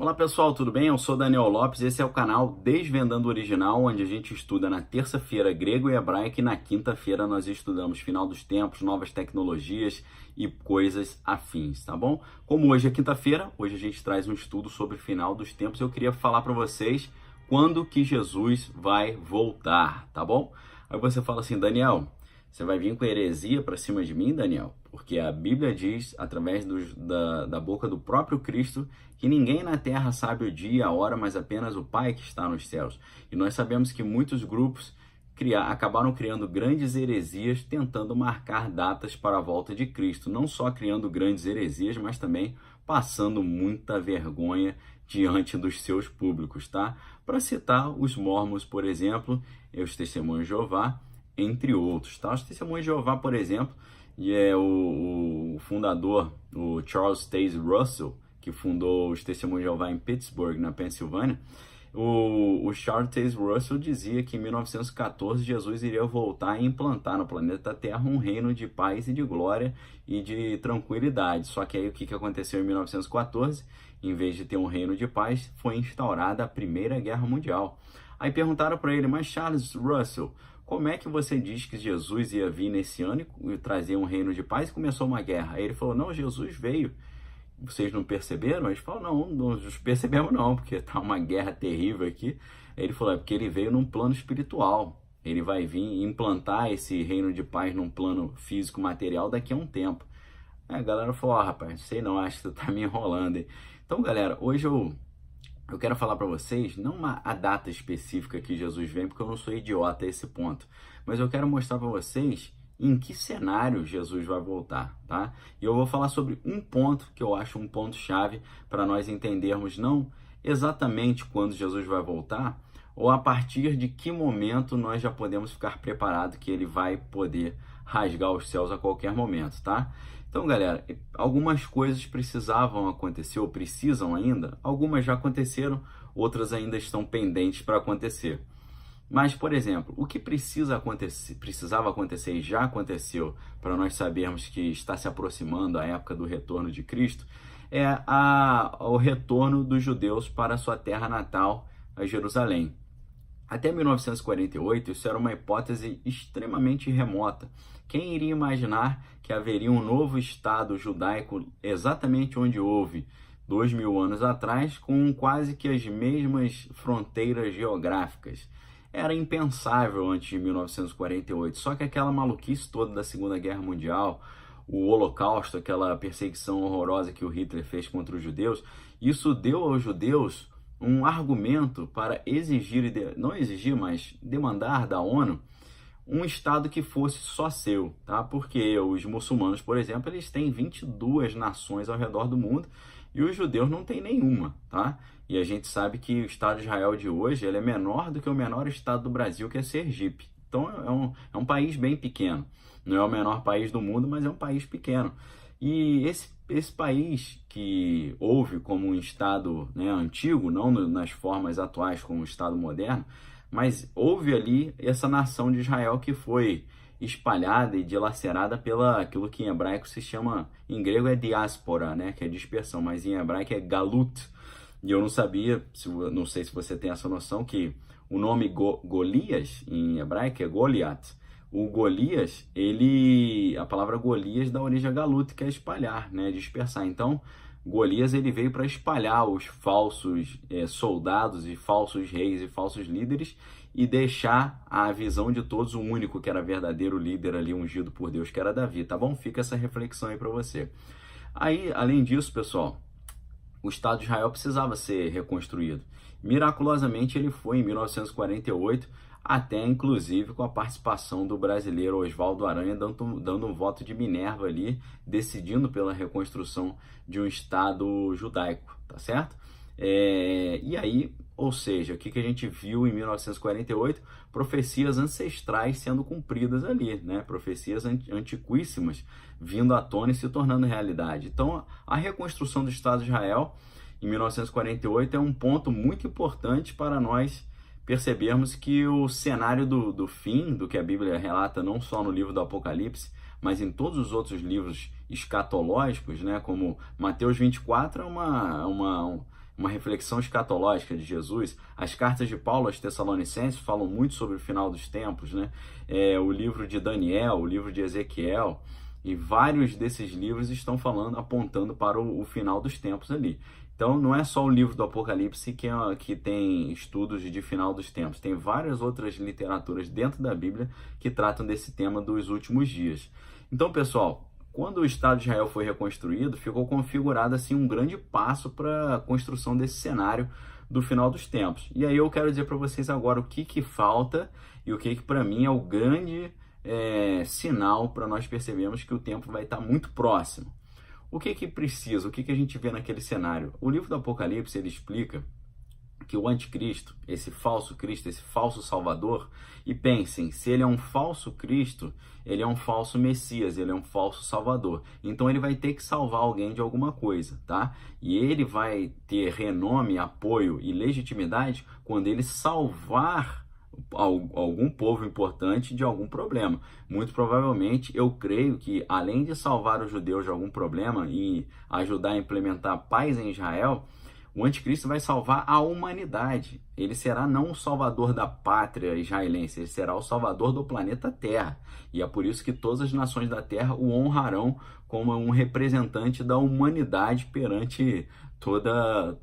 Olá pessoal, tudo bem? Eu sou Daniel Lopes, esse é o canal Desvendando o Original, onde a gente estuda na terça-feira grego e hebraico e na quinta-feira nós estudamos final dos tempos, novas tecnologias e coisas afins, tá bom? Como hoje é quinta-feira, hoje a gente traz um estudo sobre o final dos tempos. Eu queria falar para vocês quando que Jesus vai voltar, tá bom? Aí você fala assim, Daniel, você vai vir com heresia para cima de mim, Daniel? Porque a Bíblia diz, através da boca do próprio Cristo, que ninguém na terra sabe o dia, a hora, mas apenas o Pai que está nos céus. E nós sabemos que muitos grupos acabaram criando grandes heresias, tentando marcar datas para a volta de Cristo. Não só criando grandes heresias, mas também passando muita vergonha diante dos seus públicos, tá? Para citar os mormons, por exemplo, e os testemunhos de Jeová, entre outros, tá? Os testemunhos de Jeová, por exemplo, e é o fundador, o Charles Taze Russell, que fundou os Testemunhos de Jeová em Pittsburgh, na Pensilvânia. O Charles Taze Russell dizia que em 1914 Jesus iria voltar e implantar no planeta Terra um reino de paz e de glória e de tranquilidade. Só que aí o que aconteceu em 1914? Em vez de ter um reino de paz, foi instaurada a Primeira Guerra Mundial. Aí perguntaram para ele, mas Charles Russell, como é que você diz que Jesus ia vir nesse ano e trazer um reino de paz e começou uma guerra? Aí ele falou, não, Jesus veio. Vocês não perceberam? Eles falaram, não percebemos não, porque está uma guerra terrível aqui. Aí ele falou, é porque ele veio num plano espiritual. Ele vai vir implantar esse reino de paz num plano físico, material daqui a um tempo. Aí a galera falou, rapaz, sei não, acho que você tá me enrolando, hein? Então, galera, hoje eu quero falar para vocês, não a data específica que Jesus vem, porque eu não sou idiota a esse ponto, mas eu quero mostrar para vocês em que cenário Jesus vai voltar, tá? E eu vou falar sobre um ponto que eu acho um ponto-chave para nós entendermos não exatamente quando Jesus vai voltar, ou a partir de que momento nós já podemos ficar preparados que ele vai poder rasgar os céus a qualquer momento, tá? Então, galera, algumas coisas precisavam acontecer ou precisam ainda, algumas já aconteceram, outras ainda estão pendentes para acontecer. Mas, por exemplo, o que precisava acontecer e já aconteceu para nós sabermos que está se aproximando a época do retorno de Cristo é o retorno dos judeus para a sua terra natal, a Jerusalém. Até 1948, isso era uma hipótese extremamente remota. Quem iria imaginar que haveria um novo Estado judaico exatamente onde houve 2000 anos atrás, com quase que as mesmas fronteiras geográficas? Era impensável antes de 1948, só que aquela maluquice toda da Segunda Guerra Mundial, o Holocausto, aquela perseguição horrorosa que o Hitler fez contra os judeus, isso deu aos judeus um argumento para exigir, não exigir, mas demandar da ONU um Estado que fosse só seu, tá? Porque os muçulmanos, por exemplo, eles têm 22 nações ao redor do mundo e os judeus não têm nenhuma, tá? E a gente sabe que o Estado de Israel de hoje ele é menor do que o menor estado do Brasil, que é Sergipe. Então é um país bem pequeno. Não é o menor país do mundo, mas é um país pequeno. E esse país que houve como um Estado, né, antigo, não nas formas atuais como um Estado moderno, mas houve ali essa nação de Israel que foi espalhada e dilacerada pela aquilo que em hebraico se chama, em grego é diáspora, né, que é dispersão, mas em hebraico é galut. E eu não sabia, não sei se você tem essa noção, que o nome Golias em hebraico é Goliath. O Golias, a palavra Golias dá origem a galut, que é espalhar, né, dispersar. Então, Golias ele veio para espalhar os falsos soldados e falsos reis e falsos líderes e deixar a visão de todos o único que era verdadeiro líder ali ungido por Deus, que era Davi, tá bom? Fica essa reflexão aí para você. Aí, além disso, pessoal, o Estado de Israel precisava ser reconstruído. Miraculosamente ele foi em 1948, até inclusive com a participação do brasileiro Oswaldo Aranha dando um voto de Minerva ali, decidindo pela reconstrução de um Estado judaico, tá certo? E aí, ou seja, o que a gente viu em 1948? Profecias ancestrais sendo cumpridas ali, né? Profecias antiquíssimas vindo à tona e se tornando realidade. Então, a reconstrução do Estado de Israel em 1948 é um ponto muito importante para nós percebermos que o cenário do fim, do que a Bíblia relata não só no livro do Apocalipse, mas em todos os outros livros escatológicos, né, como Mateus 24 é uma reflexão escatológica de Jesus. As cartas de Paulo aos Tessalonicenses falam muito sobre o final dos tempos, né? O livro de Daniel, o livro de Ezequiel, e vários desses livros estão falando, apontando para o final dos tempos ali. Então, não é só o livro do Apocalipse que tem estudos de final dos tempos. Tem várias outras literaturas dentro da Bíblia que tratam desse tema dos últimos dias. Então, pessoal, quando o Estado de Israel foi reconstruído, ficou configurado assim um grande passo para a construção desse cenário do final dos tempos. E aí eu quero dizer para vocês agora o que falta e o que para mim é o grande sinal para nós percebermos que o tempo vai estar muito próximo. O que precisa? O que a gente vê naquele cenário? O livro do Apocalipse, ele explica que o anticristo, esse falso Cristo, esse falso Salvador, e pensem, se ele é um falso Cristo, ele é um falso Messias, ele é um falso Salvador. Então ele vai ter que salvar alguém de alguma coisa, tá? E ele vai ter renome, apoio e legitimidade quando ele salvar algum povo importante de algum problema. Muito provavelmente, eu creio que além de salvar os judeus de algum problema e ajudar a implementar paz em Israel, o anticristo vai salvar a humanidade. Ele será não o salvador da pátria israelense, ele será o salvador do planeta Terra. E é por isso que todas as nações da Terra o honrarão como um representante da humanidade perante todas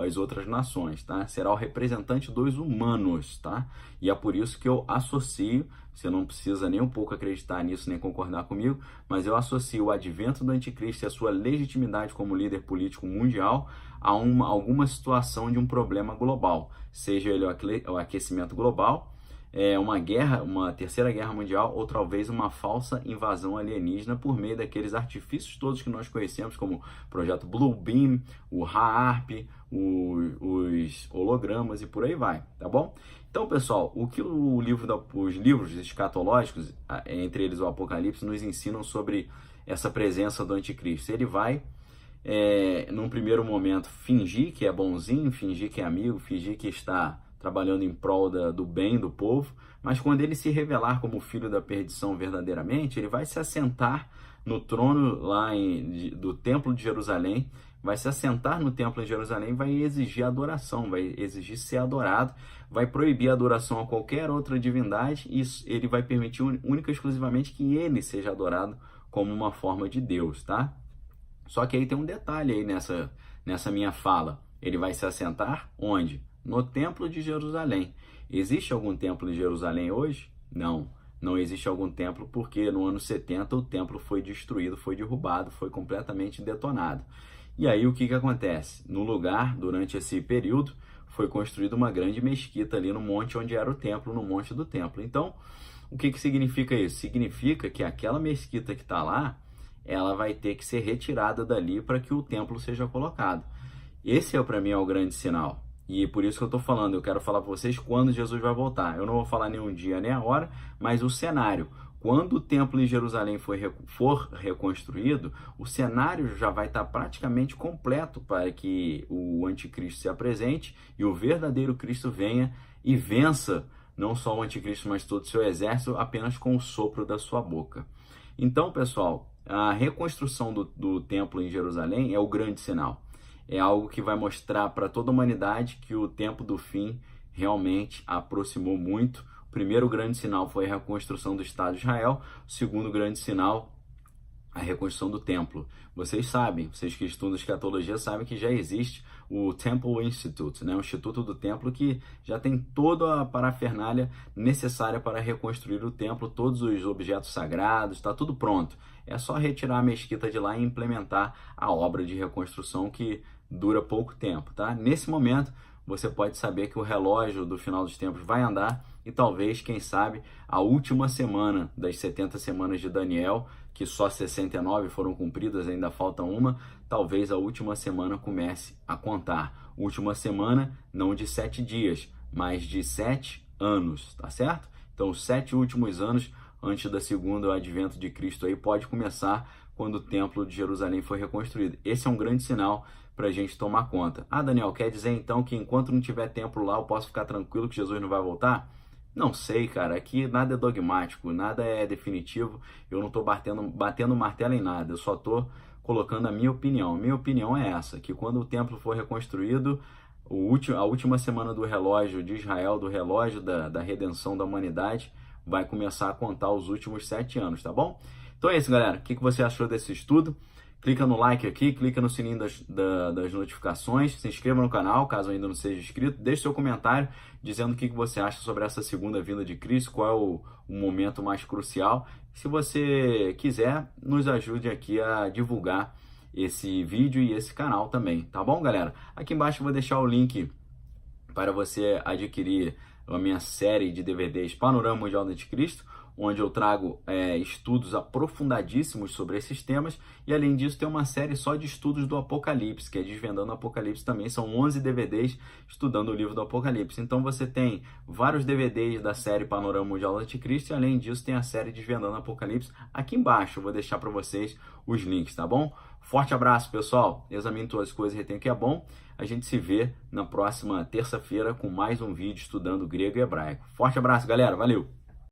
as outras nações, tá? Será o representante dos humanos, tá? E é por isso que eu associo, você não precisa nem um pouco acreditar nisso, nem concordar comigo, mas eu associo o advento do anticristo e a sua legitimidade como líder político mundial a alguma situação de um problema global, seja ele o aquecimento global, uma guerra, uma terceira guerra mundial, ou talvez uma falsa invasão alienígena por meio daqueles artifícios todos que nós conhecemos, como o projeto Blue Beam, o HAARP, os hologramas e por aí vai, tá bom? Então, pessoal, o que os livros escatológicos, entre eles o Apocalipse, nos ensinam sobre essa presença do anticristo? Ele vai, num primeiro momento, fingir que é bonzinho, fingir que é amigo, fingir que está trabalhando em prol do bem do povo, mas quando ele se revelar como filho da perdição verdadeiramente, ele vai se assentar no trono lá do Templo de Jerusalém, vai se assentar no Templo de Jerusalém, vai exigir adoração, vai exigir ser adorado, vai proibir a adoração a qualquer outra divindade e ele vai permitir única e exclusivamente que ele seja adorado como uma forma de Deus, tá? Só que aí tem um detalhe aí nessa minha fala. Ele vai se assentar onde? No Templo de Jerusalém. Existe algum templo em Jerusalém hoje? Não, não existe algum templo porque no ano 70 o templo foi destruído, foi derrubado, foi completamente detonado. E aí o que acontece? No lugar, durante esse período, foi construída uma grande mesquita ali no monte onde era o templo, no monte do templo. Então, o que significa isso? Significa que aquela mesquita que está lá, ela vai ter que ser retirada dali para que o templo seja colocado. Esse para mim é o grande sinal. E por isso que eu estou falando, eu quero falar para vocês quando Jesus vai voltar. Eu não vou falar nem um dia nem a hora, mas o cenário. Quando o templo em Jerusalém for reconstruído, o cenário já vai estar praticamente completo para que o anticristo se apresente e o verdadeiro Cristo venha e vença não só o anticristo, mas todo o seu exército apenas com o sopro da sua boca. Então, pessoal, a reconstrução do templo em Jerusalém é o grande sinal. É algo que vai mostrar para toda a humanidade que o tempo do fim realmente aproximou muito. O primeiro grande sinal foi a reconstrução do Estado de Israel. O segundo grande sinal, a reconstrução do templo. Vocês sabem, vocês que estudam escatologia sabem que já existe o Temple Institute, né? O Instituto do Templo, que já tem toda a parafernália necessária para reconstruir o templo, todos os objetos sagrados, está tudo pronto. É só retirar a mesquita de lá e implementar a obra de reconstrução que dura pouco tempo, tá? Nesse momento, você pode saber que o relógio do final dos tempos vai andar e talvez, quem sabe, a última semana das 70 semanas de Daniel, que só 69 foram cumpridas, ainda falta uma, talvez a última semana comece a contar. Última semana, não de 7 dias, mas de 7 anos, tá certo? Então, os 7 últimos anos antes do segundo advento de Cristo aí pode começar quando o Templo de Jerusalém foi reconstruído. Esse é um grande sinal para a gente tomar conta. Ah, Daniel, quer dizer então que enquanto não tiver templo lá eu posso ficar tranquilo que Jesus não vai voltar? Não sei, cara. Aqui nada é dogmático, nada é definitivo. Eu não estou batendo martelo em nada. Eu só estou colocando a minha opinião. A minha opinião é essa, que quando o templo for reconstruído, a última semana do relógio de Israel, do relógio da redenção da humanidade, vai começar a contar os últimos 7 anos, tá bom? Então é isso, galera. O que você achou desse estudo? Clica no like aqui, clica no sininho das notificações, se inscreva no canal, caso ainda não seja inscrito, deixe seu comentário dizendo o que você acha sobre essa segunda vinda de Cristo, qual é o momento mais crucial. Se você quiser, nos ajude aqui a divulgar esse vídeo e esse canal também, tá bom, galera? Aqui embaixo eu vou deixar o link para você adquirir a minha série de DVDs Panorama Mundial do Anticristo, onde eu trago estudos aprofundadíssimos sobre esses temas, e além disso tem uma série só de estudos do Apocalipse, que é Desvendando o Apocalipse também, são 11 DVDs estudando o livro do Apocalipse. Então você tem vários DVDs da série Panorama Mundial do Anticristo, e além disso tem a série Desvendando o Apocalipse. Aqui embaixo eu vou deixar para vocês os links, tá bom? Forte abraço, pessoal, examine todas as coisas e retenha o que é bom. A gente se vê na próxima terça-feira com mais um vídeo estudando grego e hebraico. Forte abraço, galera, valeu!